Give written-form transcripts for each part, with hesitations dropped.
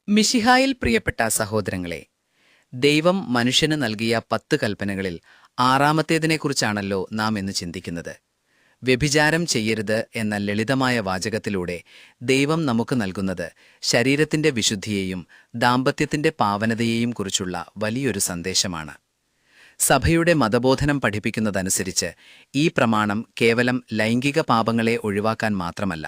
മിശിഹായിൽ പ്രിയപ്പെട്ട സഹോദരങ്ങളെ, ദൈവം മനുഷ്യന് നൽകിയ 10 കൽപ്പനകളിൽ ആറാമത്തേതിനെക്കുറിച്ചാണല്ലോ നാം ഇന്ന് ചിന്തിക്കുന്നത്. വ്യഭിചാരം ചെയ്യരുത് എന്ന ലളിതമായ വാചകത്തിലൂടെ ദൈവം നമുക്ക് നൽകുന്നത് ശരീരത്തിന്റെ വിശുദ്ധിയെയും ദാമ്പത്യത്തിന്റെ പാവനതയെയും കുറിച്ചുള്ള വലിയൊരു സന്ദേശമാണ്. സഭയുടെ മതബോധനം പഠിപ്പിക്കുന്നതനുസരിച്ച് ഈ പ്രമാണം കേവലം ലൈംഗിക പാപങ്ങളെ ഒഴിവാക്കാൻ മാത്രമല്ല,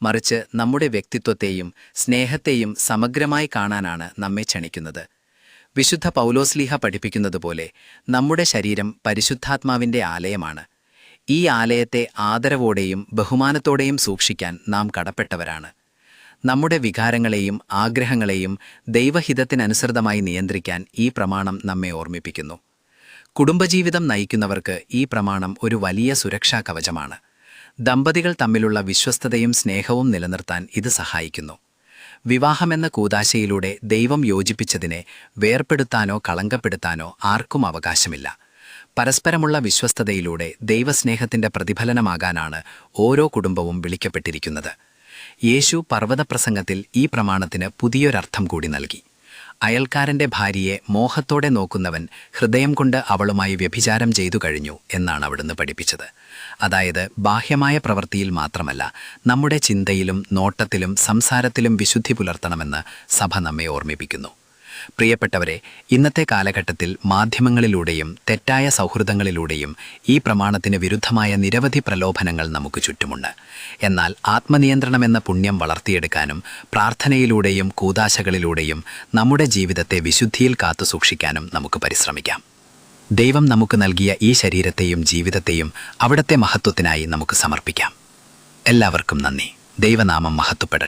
മറിച്ച് നമ്മുടെ വ്യക്തിത്വത്തെയും സ്നേഹത്തെയും സമഗ്രമായി കാണാനാണ് നമ്മെ ക്ഷണിക്കുന്നത്. വിശുദ്ധ പൗലോസ്ലീഹ പഠിപ്പിക്കുന്നതുപോലെ നമ്മുടെ ശരീരം പരിശുദ്ധാത്മാവിന്റെ ആലയമാണ്. ഈ ആലയത്തെ ആദരവോടെയും ബഹുമാനത്തോടെയും സൂക്ഷിക്കാൻ നാം കടപ്പെട്ടവരാണ്. നമ്മുടെ വികാരങ്ങളെയും ആഗ്രഹങ്ങളെയും ദൈവഹിതത്തിനനുസൃതമായി നിയന്ത്രിക്കാൻ ഈ പ്രമാണം നമ്മെ ഓർമ്മിപ്പിക്കുന്നു. കുടുംബജീവിതം നയിക്കുന്നവർക്ക് ഈ പ്രമാണം ഒരു വലിയ സുരക്ഷാ കവചമാണ്. ദമ്പതികൾ തമ്മിലുള്ള വിശ്വസ്തതയും സ്നേഹവും നിലനിർത്താൻ ഇത് സഹായിക്കുന്നു. വിവാഹമെന്ന കൂദാശയിലൂടെ ദൈവം യോജിപ്പിച്ചതിനെ വേർപെടുത്താനോ കളങ്കപ്പെടുത്താനോ ആർക്കും അവകാശമില്ല. പരസ്പരമുള്ള വിശ്വസ്തതയിലൂടെ ദൈവസ്നേഹത്തിന്റെ പ്രതിഫലനമാകാനാണ് ഓരോ കുടുംബവും വിളിക്കപ്പെട്ടിരിക്കുന്നത്. യേശു പർവ്വതപ്രസംഗത്തിൽ ഈ പ്രമാണത്തിന് പുതിയൊരർത്ഥം കൂടി നൽകി. അയൽക്കാരന്റെ ഭാര്യയെ മോഹത്തോടെ നോക്കുന്നവൻ ഹൃദയം കൊണ്ട് അവളുമായി വ്യഭിചാരം ചെയ്തു കഴിഞ്ഞു എന്നാണ് അവിടുന്ന് പഠിപ്പിച്ചത്. അതായത് ബാഹ്യമായ പ്രവൃത്തിയിൽ മാത്രമല്ല, നമ്മുടെ ചിന്തയിലും നോട്ടത്തിലും സംസാരത്തിലും വിശുദ്ധി പുലർത്തണമെന്ന് സഭ നമ്മെ ഓർമ്മിപ്പിക്കുന്നു. പ്രിയപ്പെട്ടവരെ, ഇന്നത്തെ കാലഘട്ടത്തിൽ മാധ്യമങ്ങളിലൂടെയും തെറ്റായ സൗഹൃദങ്ങളിലൂടെയും ഈ പ്രമാണത്തിന് വിരുദ്ധമായ നിരവധി പ്രലോഭനങ്ങൾ നമുക്ക് ചുറ്റുമുണ്ട്. എന്നാൽ ആത്മനിയന്ത്രണമെന്ന പുണ്യം വളർത്തിയെടുക്കാനും പ്രാർത്ഥനയിലൂടെയും കൂദാശകളിലൂടെയും നമ്മുടെ ജീവിതത്തെ വിശുദ്ധിയിൽ കാത്തുസൂക്ഷിക്കാനും നമുക്ക് പരിശ്രമിക്കാം. ദൈവം നമുക്ക് നൽകിയ ഈ ശരീരത്തെയും ജീവിതത്തെയും അവിടുത്തെ മഹത്വത്തിനായി നമുക്ക് സമർപ്പിക്കാം. എല്ലാവർക്കും നന്ദി. ദൈവനാമം മഹത്വപ്പെടട്ടെ.